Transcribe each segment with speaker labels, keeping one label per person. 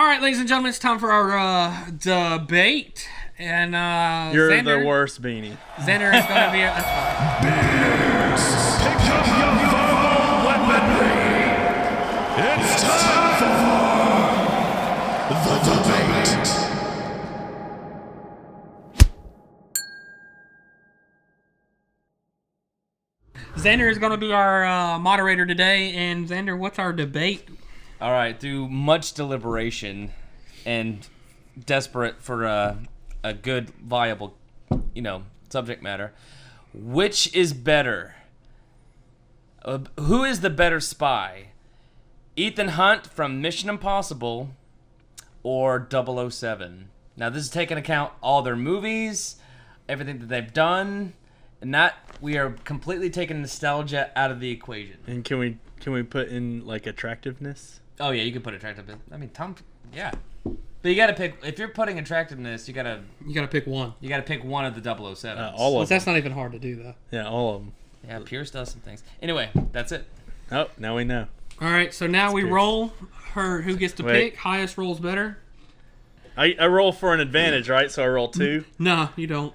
Speaker 1: All right, ladies and gentlemen, it's time for our debate. And
Speaker 2: You're
Speaker 1: Xander,
Speaker 2: the worst, Beanie.
Speaker 1: Xander is going to be...
Speaker 3: Pick up your verbal weaponry. It's time for the debate.
Speaker 1: Xander is going to be our moderator today. And Xander, what's our debate?
Speaker 4: All right, through much deliberation and desperate for a good, viable, subject matter, which is better? Who is the better spy? Ethan Hunt from Mission Impossible or 007? Now, this is taking account all their movies, everything that they've done, and that we are completely taking nostalgia out of the equation.
Speaker 2: And can we put in like attractiveness?
Speaker 4: Oh yeah, you can put attractiveness. I mean, Tom, yeah. But you gotta pick. If you're putting attractiveness, you gotta
Speaker 1: pick one.
Speaker 4: You gotta pick one of the 007s.
Speaker 2: All of them.
Speaker 1: That's not even hard to do, though.
Speaker 2: Yeah, all of them.
Speaker 4: Yeah, Pierce does some things. Anyway, that's it.
Speaker 2: Oh, now we know.
Speaker 1: All right, so now we
Speaker 2: Pierce.
Speaker 1: roll her who gets to
Speaker 2: Wait.
Speaker 1: pick. Highest rolls better.
Speaker 2: I roll for an advantage, right? So I roll 2.
Speaker 1: No, you don't.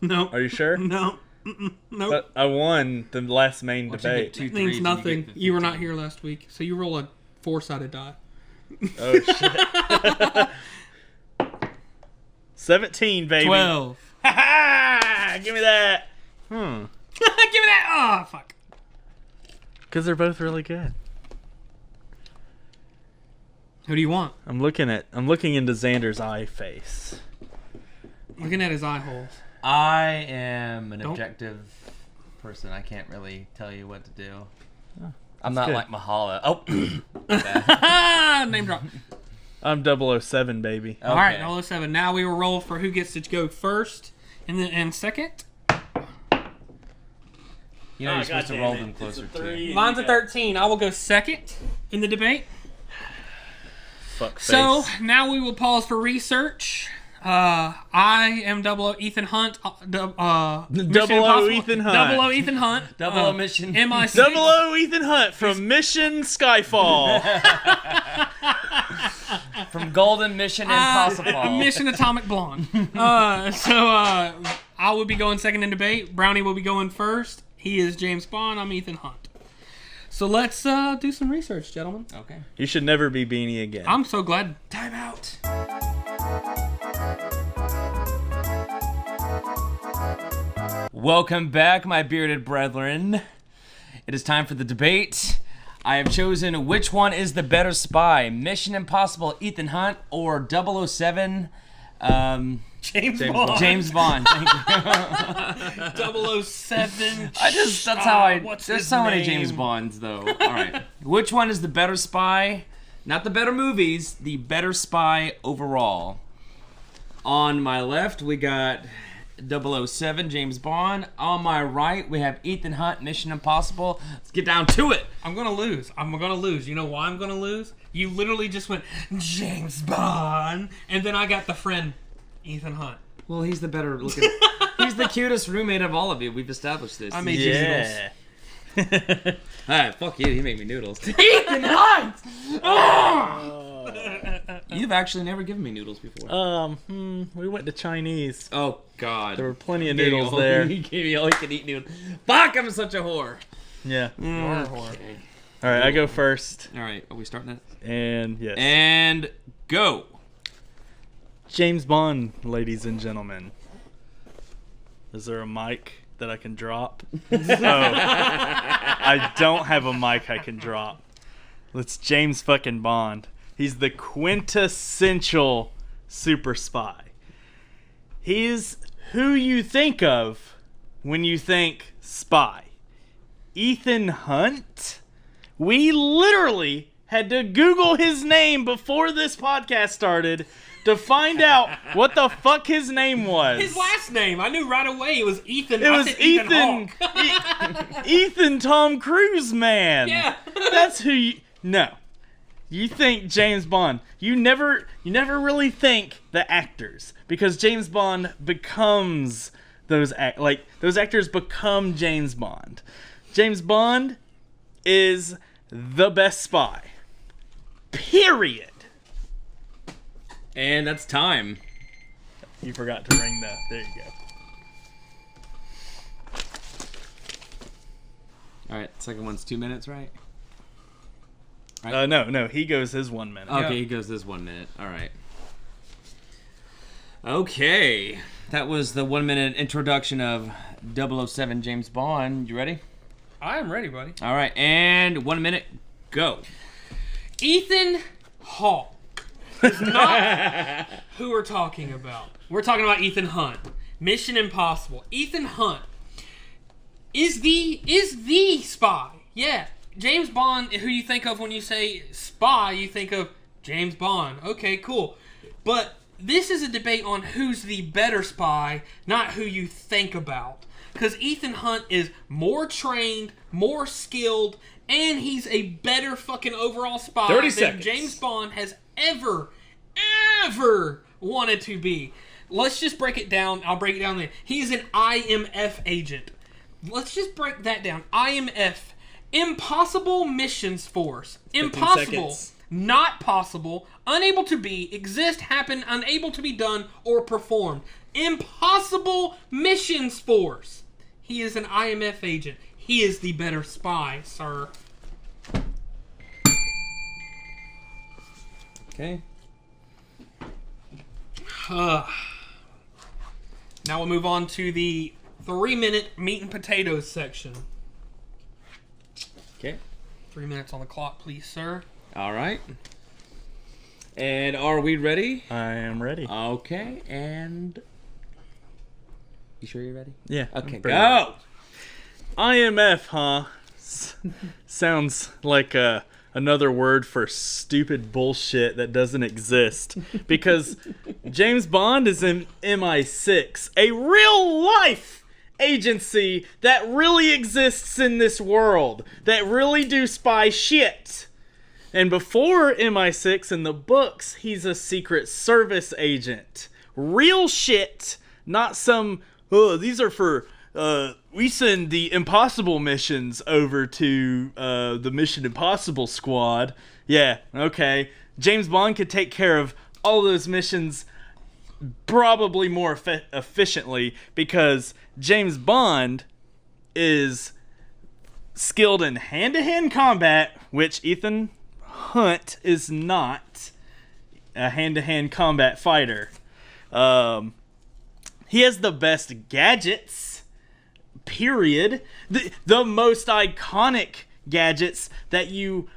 Speaker 1: No.
Speaker 2: Are you sure?
Speaker 1: No. Nope.
Speaker 2: But I won the last main
Speaker 4: Once you get
Speaker 2: debate.
Speaker 4: two
Speaker 1: It means
Speaker 4: threes and
Speaker 1: nothing.
Speaker 4: get the
Speaker 1: You were
Speaker 4: 15.
Speaker 1: not here last week, so you roll a 4-sided die.
Speaker 2: Oh shit. 17, baby.
Speaker 1: 12.
Speaker 2: Ha ha! Give me that.
Speaker 1: Give me that. Oh, fuck.
Speaker 2: Because they're both really good.
Speaker 1: Who do you want?
Speaker 2: I'm looking into Xander's eye face.
Speaker 1: Looking at his eye holes.
Speaker 4: I am an
Speaker 1: Don't-
Speaker 4: objective person. I can't really tell you what to do.
Speaker 2: Oh,
Speaker 4: I'm not
Speaker 2: good.
Speaker 4: like Mahala. Oh,
Speaker 1: Name drop.
Speaker 2: I'm 007, baby.
Speaker 1: All right, 007. Now we will roll for who gets to go first and second.
Speaker 4: You're supposed to roll them closer to you.
Speaker 1: Mine's a 13. I will go second in the debate.
Speaker 2: Fuck face.
Speaker 1: So now we will pause for research. I am Ethan Hunt.
Speaker 2: Double
Speaker 1: Mission
Speaker 2: O
Speaker 1: Impossible.
Speaker 2: Ethan Hunt.
Speaker 1: Double O Ethan Hunt.
Speaker 4: Double O Mission.
Speaker 1: MI6.
Speaker 2: 00 Ethan Hunt from Mission Skyfall.
Speaker 4: From Golden Mission Impossible.
Speaker 1: Mission Atomic Blonde. I will be going second in debate. Brownie will be going first. He is James Bond. I'm Ethan Hunt. So let's do some research, gentlemen.
Speaker 4: Okay.
Speaker 2: You should never be Beanie again.
Speaker 1: I'm so glad.
Speaker 4: Time out. Welcome back, my bearded brethren. It is time for the debate. I have chosen which one is the better spy, Mission Impossible Ethan Hunt or 007
Speaker 1: James Bond.
Speaker 4: James Bond. Thank you.
Speaker 1: 007.
Speaker 4: That's how I.
Speaker 1: What's
Speaker 4: There's
Speaker 1: his
Speaker 4: so many
Speaker 1: name?
Speaker 4: James Bonds, though. All right. Which one is the better spy? Not the better movies, the better spy overall. On my left, we got 007, James Bond. On my right, we have Ethan Hunt, Mission Impossible. Let's get down to it.
Speaker 1: I'm gonna lose. You know why I'm gonna lose? You literally just went James Bond, and then I got the friend Ethan Hunt.
Speaker 4: Well, he's the better looking. He's the cutest roommate of all of you. We've established this.
Speaker 1: I made you noodles.
Speaker 2: yeah.
Speaker 4: Alright, fuck you. He made me noodles.
Speaker 1: Ethan Hunt.
Speaker 4: You've actually never given me noodles before.
Speaker 2: We went to Chinese.
Speaker 4: Oh, God.
Speaker 2: There were plenty of noodles there.
Speaker 4: You gave me all you can eat noodles. Fuck, I'm such a whore.
Speaker 2: Yeah.
Speaker 4: Okay.
Speaker 2: All right, I go first.
Speaker 4: All right, are we starting it?
Speaker 2: And yes.
Speaker 4: And go.
Speaker 2: James Bond, ladies and gentlemen. Is there a mic that I can drop? Oh, I don't have a mic I can drop. It's James fucking Bond. He's the quintessential super spy. He's who you think of when you think spy. Ethan Hunt? We literally had to Google his name before this podcast started to find out what the fuck his name was.
Speaker 1: His last name, I knew right away. It was Ethan.
Speaker 2: It
Speaker 1: I
Speaker 2: was
Speaker 1: said
Speaker 2: Ethan.
Speaker 1: Hawke.
Speaker 2: Ethan Tom Cruise, man.
Speaker 1: Yeah.
Speaker 2: That's who you. No. You think James Bond. You never really think the actors, because James Bond becomes those actors become James Bond. James Bond is the best spy. Period.
Speaker 4: And that's time.
Speaker 2: You forgot to ring the. There you go.
Speaker 4: All right, second one's 2 minutes, right?
Speaker 2: No, he goes his 1 minute.
Speaker 4: Okay, he goes this 1 minute. All right. Okay, that was the 1 minute introduction of 007 James Bond. You ready?
Speaker 1: I am ready, buddy.
Speaker 4: All right, and 1 minute, go.
Speaker 1: Ethan Hawke is not who we're talking about. We're talking about Ethan Hunt. Mission Impossible. Ethan Hunt is the spy. Yeah. James Bond, who you think of when you say spy, you think of James Bond. Okay, cool. But this is a debate on who's the better spy, not who you think about. Because Ethan Hunt is more trained, more skilled, and he's a better fucking overall spy
Speaker 4: 30
Speaker 1: than
Speaker 4: seconds.
Speaker 1: James Bond has ever wanted to be. Let's just break it down. I'll break it down then. He's an IMF agent. Let's just break that down. IMF. Impossible Missions Force. Impossible.
Speaker 4: seconds.
Speaker 1: Not possible. Unable to be. Exist, happen, unable to be done, or performed. Impossible Missions Force. He is an IMF agent. He is the better spy, sir.
Speaker 4: Okay.
Speaker 1: Now we'll move on to the 3-minute meat and potatoes section.
Speaker 4: Okay.
Speaker 1: 3 minutes on the clock, please, sir.
Speaker 4: All right. And are we ready?
Speaker 2: I am ready.
Speaker 4: Okay, and... You sure you're ready?
Speaker 2: Yeah.
Speaker 4: Okay,
Speaker 2: I'm pretty
Speaker 4: go!
Speaker 2: IMF, huh? Sounds like another word for stupid bullshit that doesn't exist. Because James Bond is in MI6, a real life agency that really exists in this world, that really do spy shit. And before MI6 in the books, he's a Secret Service agent. Real shit, not some, these are for, we send the impossible missions over to the Mission Impossible squad. Yeah, okay. James Bond could take care of all those missions probably more efficiently because James Bond is skilled in hand-to-hand combat, which Ethan Hunt is not a hand-to-hand combat fighter. He has the best gadgets, period. The most iconic gadgets that you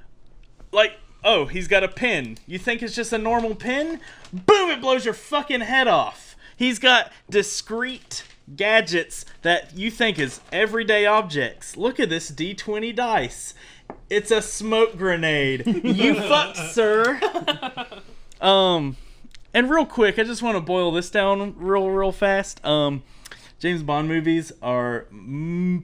Speaker 2: like. Oh, he's got a pen. You think it's just a normal pen? Boom, it blows your fucking head off. He's got discrete gadgets that you think is everyday objects. Look at this D20 dice. It's a smoke grenade. You fucked, sir. And real quick, I just want to boil this down real fast. James Bond movies are,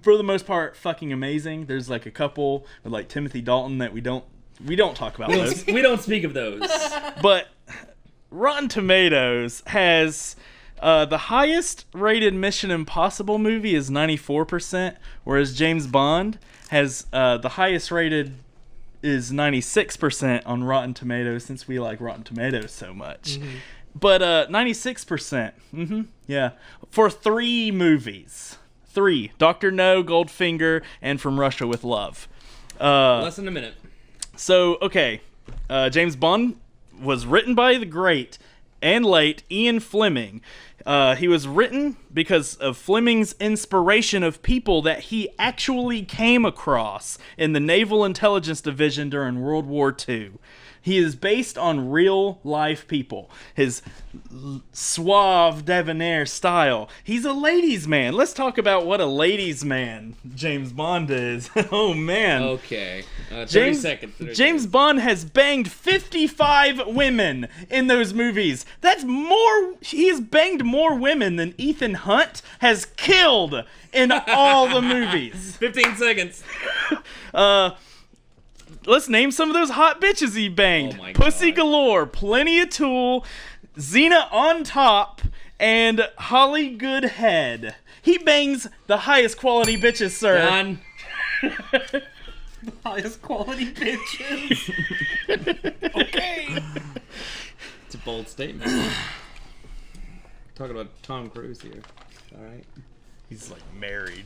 Speaker 2: for the most part, fucking amazing. There's like a couple with like Timothy Dalton that we don't talk about those.
Speaker 4: We don't speak of those.
Speaker 2: But Rotten Tomatoes has the highest rated Mission Impossible movie is 94%, whereas James Bond has the highest rated is 96% on Rotten Tomatoes, since we like Rotten Tomatoes so much. Mm-hmm. But 96%, yeah, for 3 movies. 3, Dr. No, Goldfinger, and From Russia with Love.
Speaker 4: Less than a minute.
Speaker 2: So, okay, James Bond was written by the great and late Ian Fleming. He was written because of Fleming's inspiration of people that he actually came across in the Naval Intelligence Division during World War II. He is based on real life people. His suave debonair style. He's a ladies' man. Let's talk about what a ladies' man James Bond is. Oh man.
Speaker 4: Okay. 30 seconds.
Speaker 2: James Bond has banged 55 women in those movies. That's more. He has banged more women than Ethan Hunt has killed in all the movies.
Speaker 4: 15 seconds.
Speaker 2: Let's name some of those hot bitches he banged.
Speaker 4: Oh my
Speaker 2: Pussy
Speaker 4: God.
Speaker 2: Galore, Plenty of Tool, Xena on Top, and Holly Goodhead. He bangs the highest quality bitches, sir.
Speaker 4: Done.
Speaker 1: Highest quality bitches. Okay.
Speaker 4: a bold statement. Talking about Tom Cruise here. All right.
Speaker 2: He's like married.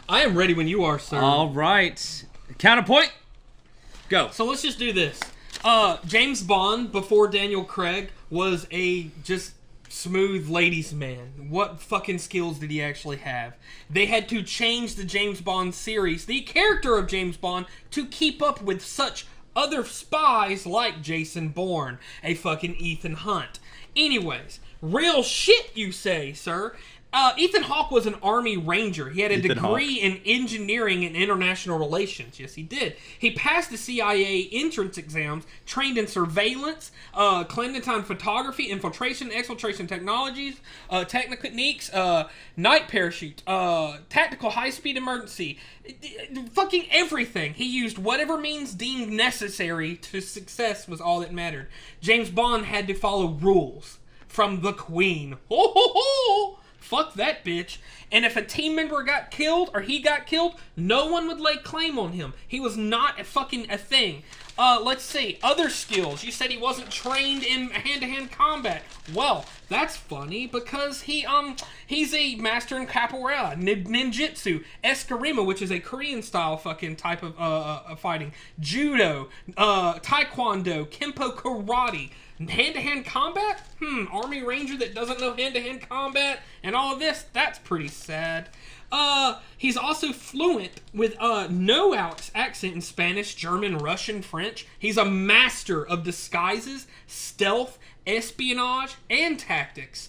Speaker 1: I am ready when you are, sir.
Speaker 4: All right. Counterpoint. Go.
Speaker 1: So let's just do this. James Bond, before Daniel Craig, was a just smooth ladies' man. What fucking skills did he actually have? They had to change the James Bond series, the character of James Bond, to keep up with such other spies like Jason Bourne, a fucking Ethan Hunt. Anyways, real shit, you say, sir. Ethan Hawke was an Army Ranger. He had a degree in engineering and international relations. Yes, he did. He passed the CIA entrance exams, trained in surveillance, clandestine photography, infiltration, exfiltration technologies, techniques, night parachute, tactical high-speed emergency, fucking everything. He used whatever means deemed necessary to success was all that mattered. James Bond had to follow rules from the Queen. Ho, ho, ho! Fuck that bitch. And if a team member got killed or he got killed, no one would lay claim on him. He was not a thing. Let's see. Other skills. You said he wasn't trained in hand-to-hand combat. Well, that's funny because he's a master in capoeira, ninjutsu, eskrima, which is a Korean style fucking type of fighting, judo, taekwondo, kempo karate. Hand-to-hand combat? Army Ranger that doesn't know hand-to-hand combat and all of this? That's pretty sad. He's also fluent with no accent in Spanish, German, Russian, French. He's a master of disguises, stealth, espionage, and tactics.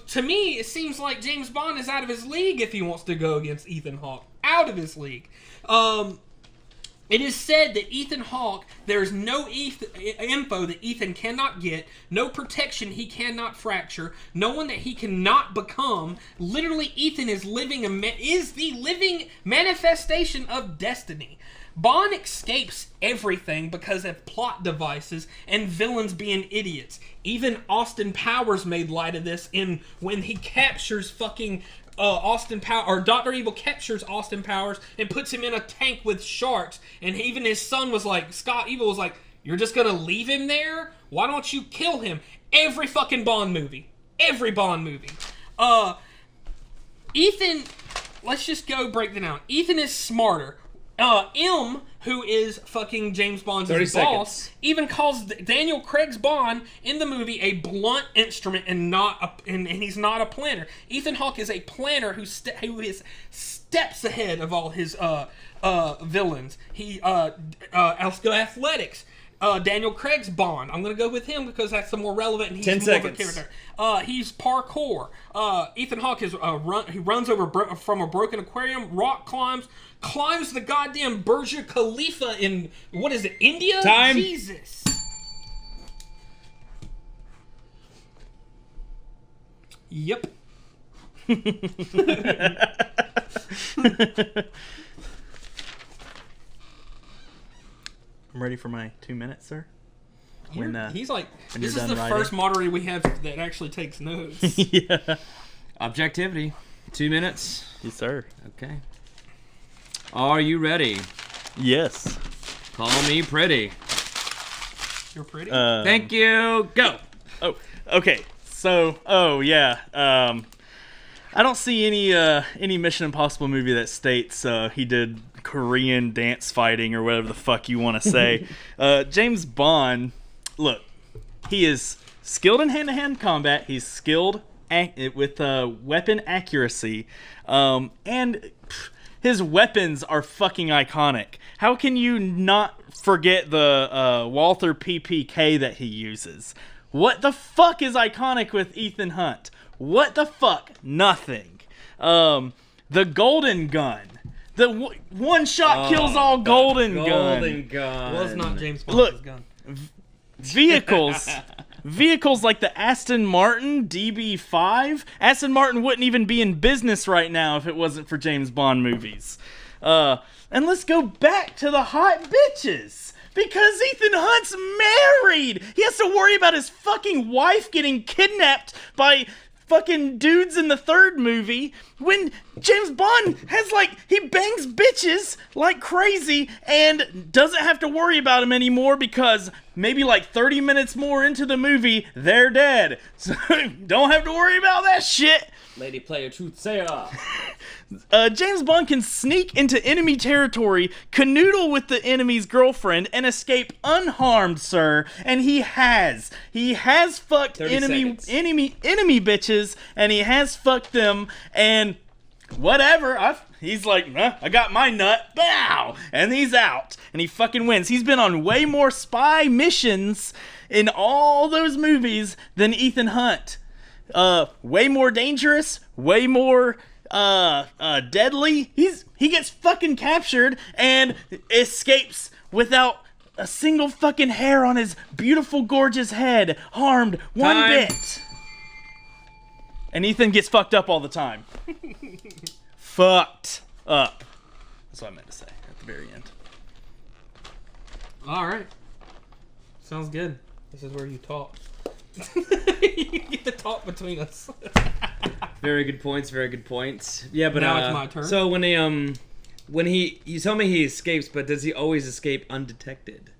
Speaker 1: To me, it seems like James Bond is out of his league if he wants to go against Ethan Hawke. Out of his league. It is said that Ethan Hawke, there's no info that Ethan cannot get, no protection he cannot fracture, no one that he cannot become. Literally, Ethan is the living manifestation of destiny. Bond escapes everything because of plot devices and villains being idiots. Even Austin Powers made light of this when he captures fucking Austin Powers, or Dr. Evil captures Austin Powers and puts him in a tank with sharks, and even his son was like, Scott Evil was like, you're just gonna leave him there? Why don't you kill him? Every fucking Bond movie. Every Bond movie. Ethan, let's just go break them down. Ethan is smarter. M, who is fucking James Bond's boss, even calls Daniel Craig's Bond in the movie a blunt instrument and he's not a planner. Ethan Hawke is a planner who is steps ahead of all his villains. Let's go athletics. Daniel Craig's Bond. I'm going to go with him because that's the more relevant and he's
Speaker 4: 10
Speaker 1: more
Speaker 4: seconds.
Speaker 1: of a character. He's parkour. Ethan Hawke is he runs over from a broken aquarium, rock climbs the goddamn Burj Khalifa in, what is it, India?
Speaker 4: Time.
Speaker 1: Jesus. Yep.
Speaker 2: I'm ready for my 2 minutes, sir.
Speaker 1: He's like,
Speaker 2: when
Speaker 1: this
Speaker 2: you're
Speaker 1: is
Speaker 2: done
Speaker 1: the
Speaker 2: writing.
Speaker 1: first moderator we have that actually takes notes.
Speaker 2: Yeah.
Speaker 4: Objectivity. 2 minutes.
Speaker 2: Yes, sir.
Speaker 4: Okay. Are you ready?
Speaker 2: Yes.
Speaker 4: Call me pretty.
Speaker 1: You're pretty.
Speaker 4: Thank you. Go.
Speaker 2: Oh, okay. So, yeah. I don't see any Mission Impossible movie that states he did Korean dance fighting or whatever the fuck you want to say. James Bond, look, he is skilled in hand-to-hand combat. He's skilled with weapon accuracy, and his weapons are fucking iconic. How can you not forget the Walther PPK that he uses? What the fuck is iconic with Ethan Hunt? What the fuck? Nothing. The golden gun. The one shot kills all golden gun.
Speaker 4: Golden gun.
Speaker 1: Was not James Bond's gun.
Speaker 2: Vehicles like the Aston Martin DB5. Aston Martin wouldn't even be in business right now if it wasn't for James Bond movies. And let's go back to the hot bitches. Because Ethan Hunt's married. He has to worry about his fucking wife getting kidnapped by fucking dudes in the third movie when James Bond has, like, he bangs bitches like crazy and doesn't have to worry about them anymore because maybe like 30 minutes more into the movie, they're dead. So don't have to worry about that shit.
Speaker 4: Lady play a truth sayer.
Speaker 2: James Bond can sneak into enemy territory, canoodle with the enemy's girlfriend, and escape unharmed, sir. And he has. He has fucked
Speaker 4: 30
Speaker 2: enemy
Speaker 4: seconds.
Speaker 2: bitches, and he has fucked them, and whatever. He's like, I got my nut, bow, and he's out, and he fucking wins. He's been on way more spy missions in all those movies than Ethan Hunt. Way more dangerous, way more deadly. He gets fucking captured and escapes without a single fucking hair on his beautiful, gorgeous head harmed one
Speaker 4: Time.
Speaker 2: bit. And Ethan gets fucked up all the time. Fucked up. That's what I meant to say at the very end.
Speaker 1: All right. Sounds good. This is where you talk. You get to talk between us.
Speaker 4: Very good points. Very good points. Yeah, but
Speaker 1: Now it's my turn.
Speaker 4: So when you tell me he escapes, but does he always escape undetected?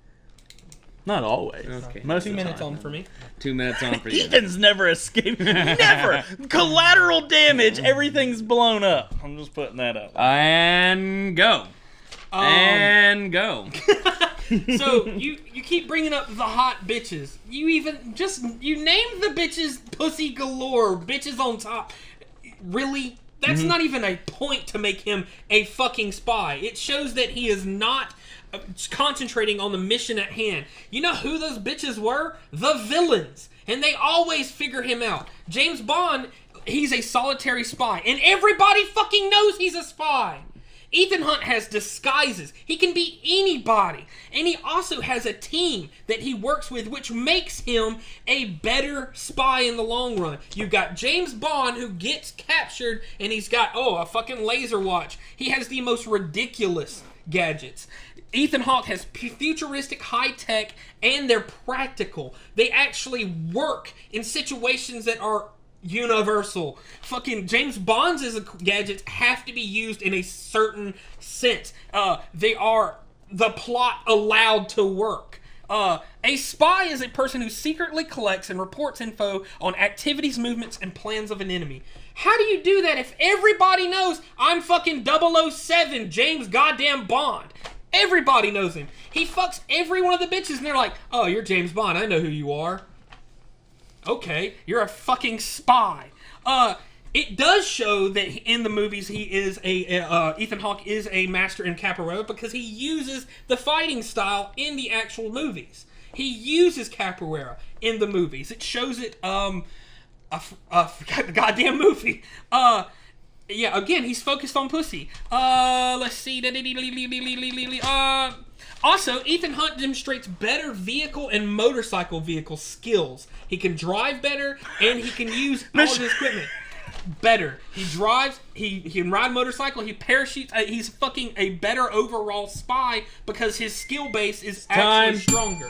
Speaker 2: Not always.
Speaker 4: Okay.
Speaker 2: Most
Speaker 1: 2
Speaker 2: of the
Speaker 1: minutes
Speaker 2: time.
Speaker 1: on for me.
Speaker 4: 2 minutes on for you.
Speaker 2: Ethan's never escaped. Never. Collateral damage. Everything's blown up. I'm just putting that up.
Speaker 4: And go. And go.
Speaker 1: So you keep bringing up the hot bitches. You named the bitches pussy galore, bitches on top. Really? That's not even a point to make him a fucking spy. It shows that he is not concentrating on the mission at hand. You know who those bitches were? The villains. And they always figure him out. James Bond, he's a solitary spy. And everybody fucking knows he's a spy. Ethan Hunt has disguises. He can be anybody. And he also has a team that he works with, which makes him a better spy in the long run. You've got James Bond, who gets captured, and he's got, a fucking laser watch. He has the most ridiculous gadgets. Ethan Hawke has futuristic high tech, and they're practical. They actually work in situations that are universal. Fucking James Bond's gadgets have to be used in a certain sense. They are the plot allowed to work. A spy is a person who secretly collects and reports info on activities, movements, and plans of an enemy. How do you do that if everybody knows I'm fucking 007 James goddamn Bond? Everybody knows him. He fucks every one of the bitches, and they're like, oh, you're James Bond. I know who you are. Okay, you're a fucking spy. It does show that in the movies he is Ethan Hawke is a master in capoeira because he uses the fighting style in the actual movies. He uses capoeira in the movies. It shows it. I forgot the goddamn movie. Yeah, again, he's focused on pussy. Let's see. Also, Ethan Hunt demonstrates better vehicle and motorcycle vehicle skills. He can drive better, and he can use all of his equipment better. He drives, he can ride motorcycle, he parachutes. He's fucking a better overall spy because his skill base is actually stronger.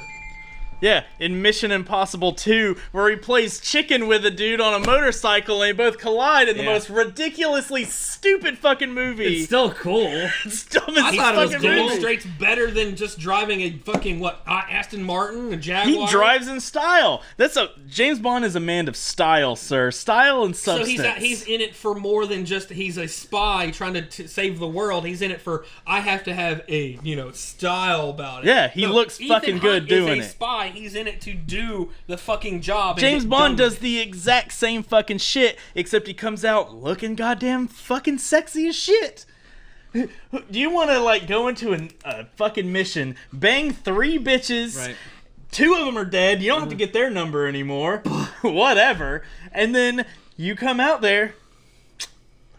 Speaker 2: Yeah, in Mission Impossible 2, where he plays chicken with a dude on a motorcycle and they both collide in the most ridiculously stupid fucking movie.
Speaker 4: It's still cool.
Speaker 2: It's dumb as
Speaker 1: I thought it was
Speaker 2: fucking movie.
Speaker 1: demonstrates better than just driving a fucking, Aston Martin, a Jaguar?
Speaker 2: He drives in style. James Bond is a man of style, sir. Style and substance.
Speaker 1: So he's in it for more than just he's a spy trying to save the world. He's in it for I have to have a style about it.
Speaker 2: Yeah, he looks fucking good doing
Speaker 1: it. He's a spy. He's in it to do the fucking job.
Speaker 2: James Bond does the exact same fucking shit, except he comes out looking goddamn fucking sexy as shit. Do you want to go into a fucking mission, bang 3 bitches?
Speaker 4: Right.
Speaker 2: 2 of them are dead. You don't have to get their number anymore. Whatever. And then you come out there.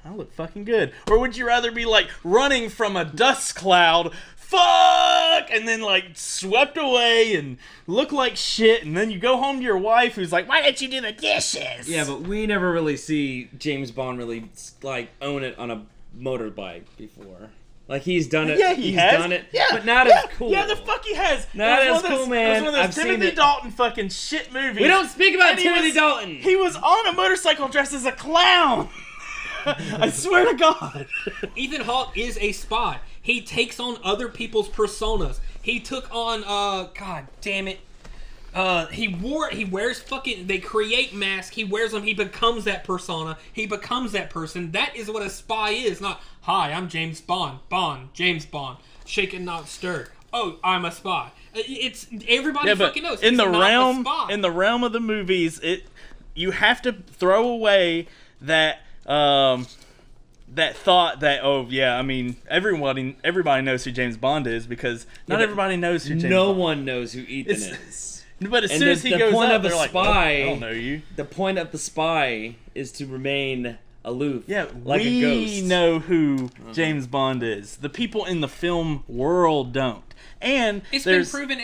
Speaker 2: I look fucking good. Or would you rather be running from a dust cloud, fuck, and then swept away and look like shit, and then you go home to your wife who's like, why didn't you do the dishes?
Speaker 4: Yeah, but we never really see James Bond really own it on a motorbike before. Like he's done it.
Speaker 2: Yeah, he
Speaker 4: he's
Speaker 2: has.
Speaker 4: done it.
Speaker 2: Yeah,
Speaker 4: but not
Speaker 2: yeah,
Speaker 4: as cool.
Speaker 2: Yeah, the fuck he has.
Speaker 4: Not
Speaker 2: It was
Speaker 4: as
Speaker 2: one of
Speaker 4: cool,
Speaker 2: those-
Speaker 4: man.
Speaker 2: It was one of those
Speaker 4: I've seen
Speaker 2: Timothy
Speaker 4: it.
Speaker 2: Dalton fucking shit movies.
Speaker 4: We don't speak about
Speaker 2: And he
Speaker 4: Timothy
Speaker 2: was-
Speaker 4: Dalton.
Speaker 2: He was on a motorcycle dressed as a clown. I swear to God.
Speaker 1: Ethan Hawke is a spy. He takes on other people's personas. He took on God damn it. He wears fucking, they create masks, he wears them, he becomes that persona, he becomes that person. That is what a spy is, not, hi, I'm James Bond, James Bond, shaken not stirred. Oh, I'm a spy. It's, everybody fucking knows.
Speaker 2: In
Speaker 1: He's
Speaker 2: the
Speaker 1: not a spy.
Speaker 2: realm of the movies, you have to throw away that that thought that, oh yeah, I mean everybody knows who James Bond is, because not everybody knows who James Bond.
Speaker 4: No one knows who Ethan is.
Speaker 2: But as
Speaker 4: And
Speaker 2: soon as he
Speaker 4: the
Speaker 2: goes
Speaker 4: point
Speaker 2: up,
Speaker 4: of a
Speaker 2: they're like,
Speaker 4: spy,
Speaker 2: I don't know you.
Speaker 4: The point of the spy is to remain aloof.
Speaker 2: Yeah,
Speaker 4: like
Speaker 2: we
Speaker 4: a ghost.
Speaker 2: know who James Bond is. The people in the film world don't. And
Speaker 1: It's been proven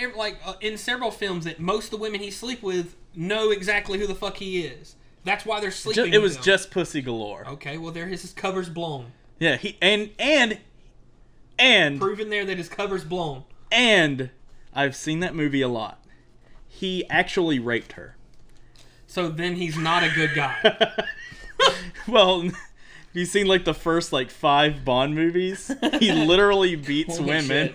Speaker 1: in several films that most of the women he sleep with know exactly who the fuck he is. That's why they're sleeping
Speaker 2: it was
Speaker 1: with him.
Speaker 2: just pussy galore.
Speaker 1: Okay, well there his cover's blown.
Speaker 2: Yeah, he and
Speaker 1: Proven there that his cover's blown.
Speaker 2: and I've seen that movie a lot. He actually raped her.
Speaker 1: So then he's not a good guy.
Speaker 2: Well, have you seen like the first 5 Bond movies? He literally beats
Speaker 4: Holy
Speaker 2: women.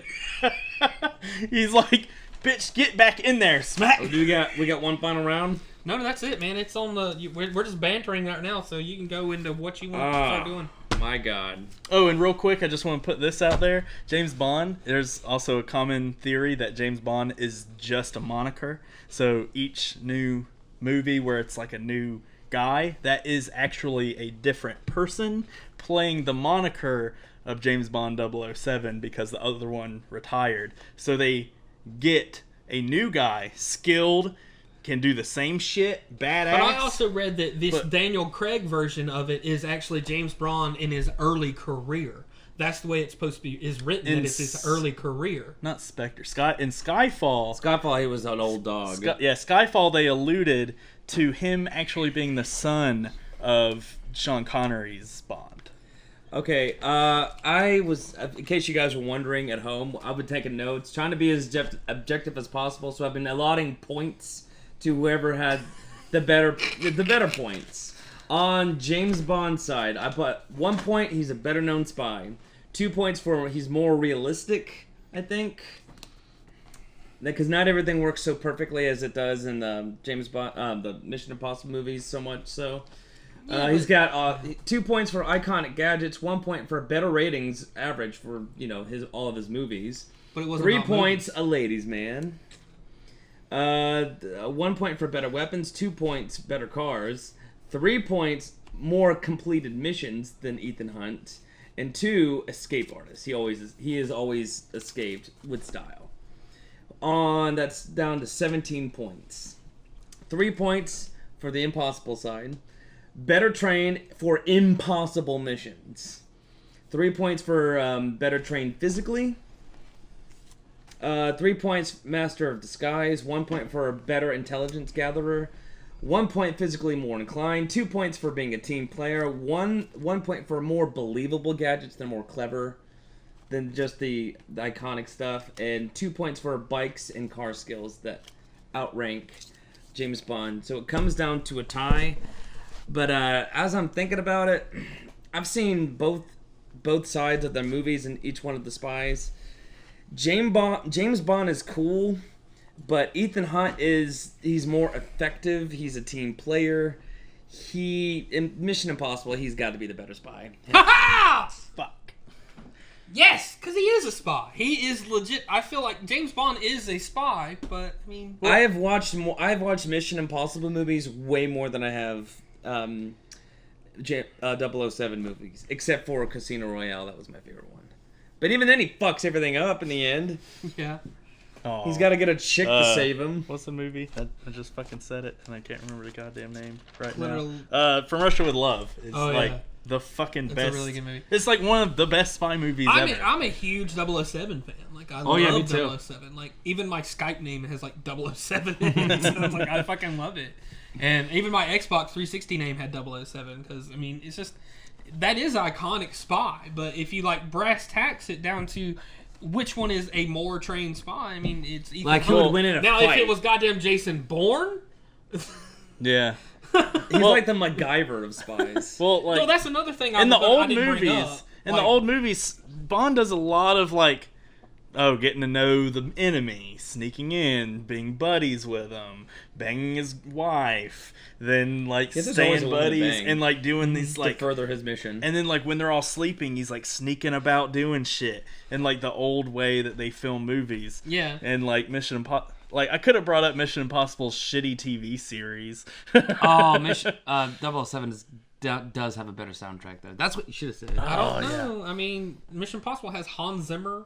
Speaker 2: He's like, bitch, get back in there, smack.
Speaker 4: Oh, we got one final round?
Speaker 1: No, that's it, man. It's on the. We're just bantering right now, so you can go into what you want to start doing.
Speaker 4: My God.
Speaker 2: Oh, and real quick, I just want to put this out there. James Bond, there's also a common theory that James Bond is just a moniker. So each new movie where it's like a new guy, that is actually a different person playing the moniker of James Bond 007 because the other one retired. So they get a new guy, skilled, can do the same shit, badass.
Speaker 1: But I also read that this Daniel Craig version of it is actually James Bond in his early career. That's the way it's supposed to be. Is written that it's his early career.
Speaker 2: Not Spectre. In Skyfall.
Speaker 4: Skyfall, he was an old dog.
Speaker 2: Skyfall, they alluded to him actually being the son of Sean Connery's Bond.
Speaker 4: Okay, I was, in case you guys were wondering at home, I've been taking notes, trying to be as objective as possible, so I've been allotting points to whoever had the better points. On James Bond's side, I put 1 point, he's a better known spy. 2 points for he's more realistic, I think. Because not everything works so perfectly as it does in the James Bond, the Mission Impossible movies, so much so. He's got 2 points for iconic gadgets, 1 point for better ratings average for all of his movies.
Speaker 1: But it wasn't
Speaker 4: 3
Speaker 1: about
Speaker 4: points,
Speaker 1: movies.
Speaker 4: a ladies' man. 1 point for better weapons, 2 points better cars, 3 points more completed missions than Ethan Hunt, and 2 escape artist. He has always escaped with style. That's down to 17 points. 3 points for the impossible side. Better trained for impossible missions. 3 points for better trained physically. 3 points master of disguise. 1 point for a better intelligence gatherer. 1 point physically more inclined. 2 points for being a team player. One point for more believable gadgets. They're more clever than just the iconic stuff. And 2 points for bikes and car skills that outrank James Bond. So it comes down to a tie. But as I'm thinking about it, I've seen both sides of the movies and each one of the spies. James Bond is cool, but Ethan Hunt he's more effective. He's a team player. In Mission Impossible, he's got to be the better spy.
Speaker 2: Fuck.
Speaker 1: Yes, because he is a spy. He is legit. I feel like James Bond is a spy, but I mean,
Speaker 4: I have watched Mission Impossible movies way more than I have 007 movies, except for Casino Royale. That was my favorite one. But even then, he fucks everything up in the end.
Speaker 1: yeah.
Speaker 2: Aww.
Speaker 4: He's got to get a chick to save him.
Speaker 2: What's the movie? I just fucking said it, and I can't remember the goddamn name right
Speaker 1: Literal-
Speaker 2: now. From Russia with Love. It's
Speaker 1: yeah.
Speaker 2: the fucking
Speaker 1: It's
Speaker 2: best.
Speaker 1: a really good movie.
Speaker 2: It's like one of the best spy movies ever.
Speaker 1: I'm a huge 007 fan. Like I
Speaker 4: yeah,
Speaker 1: love
Speaker 4: me too.
Speaker 1: 007. Like even my Skype name has like 007 in it. So it's like I fucking love it. And even my Xbox 360 name had 007 because I mean it's just that is iconic spy. But if you like brass tacks it down to which one is a more trained spy, I mean, it's Ethan
Speaker 4: Like, who
Speaker 1: Hunt.
Speaker 4: would win in a
Speaker 1: Now,
Speaker 4: fight?
Speaker 1: if it was goddamn Jason Bourne,
Speaker 2: Yeah.
Speaker 4: He's like the MacGyver of spies.
Speaker 2: Well, like
Speaker 1: no, that's another thing.
Speaker 2: in the
Speaker 1: I
Speaker 2: old
Speaker 1: didn't bring
Speaker 2: movies,
Speaker 1: up.
Speaker 2: in the old movies, Bond does a lot of like, getting to know the enemy, sneaking in, being buddies with him, banging his wife, then like
Speaker 4: there's always
Speaker 2: staying
Speaker 4: a woman to
Speaker 2: buddies
Speaker 4: bang.
Speaker 2: and like doing these
Speaker 4: to
Speaker 2: like.
Speaker 4: further his mission.
Speaker 2: And then, like, when they're all sleeping, he's, like, sneaking about doing shit. In, like, the old way that they film movies.
Speaker 1: Yeah.
Speaker 2: And, like, Like, I could have brought up Mission Impossible's shitty TV series.
Speaker 4: Oh, Mission 007 does have a better soundtrack, though. That's what you should have said.
Speaker 1: I don't
Speaker 2: yeah.
Speaker 1: know. I mean, Mission Impossible has Hans Zimmer.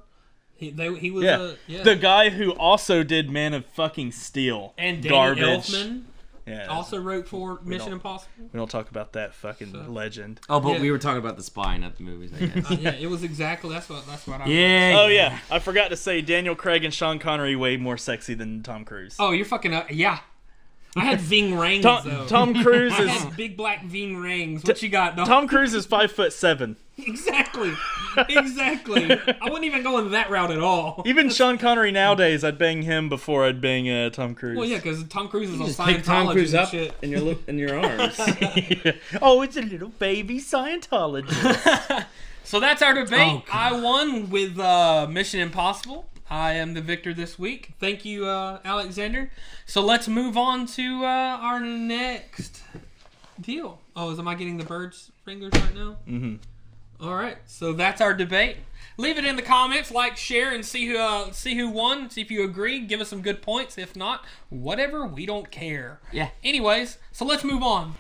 Speaker 1: He was
Speaker 2: Yeah. The guy who also did Man of fucking Steel.
Speaker 1: and Danny
Speaker 2: Garbage.
Speaker 1: Elfman
Speaker 2: Yeah.
Speaker 1: also wrote for Mission
Speaker 2: don't-
Speaker 1: Impossible.
Speaker 2: We don't talk about that fucking legend.
Speaker 4: Oh, but
Speaker 1: Yeah.
Speaker 4: we were talking about the spy, not the movies, I guess.
Speaker 1: Yeah, it was exactly that's what I.
Speaker 4: Yeah.
Speaker 2: Oh, yeah. I forgot to say Daniel Craig and Sean Connery way more sexy than Tom Cruise.
Speaker 1: Oh, you're fucking yeah. I had Ving Rhames though.
Speaker 2: Tom Cruise
Speaker 1: I
Speaker 2: is...
Speaker 1: had big black Ving Rhames. What you got, dog?
Speaker 2: Tom Cruise is 5'7".
Speaker 1: Exactly. I wouldn't even go in that route at all.
Speaker 2: Even Sean Connery nowadays, I'd bang him before I'd bang Tom Cruise.
Speaker 1: Well, yeah, because Tom Cruise is on
Speaker 4: Just pick Tom
Speaker 1: Scientology
Speaker 4: Cruise
Speaker 1: and
Speaker 4: up
Speaker 1: shit.
Speaker 4: in your arms.
Speaker 2: Oh, it's a little baby Scientologist.
Speaker 1: So that's our debate.
Speaker 4: Oh, God.
Speaker 1: I won with Mission Impossible. I am the victor this week. Thank you, Alexander. So let's move on to our next deal. Oh, am I getting the bird's fingers right now?
Speaker 2: Mm-hmm.
Speaker 1: All right. So that's our debate. Leave it in the comments, like, share, and see who won. See if you agree. Give us some good points. If not, whatever. We don't care.
Speaker 4: Yeah.
Speaker 1: Anyways, so let's move on.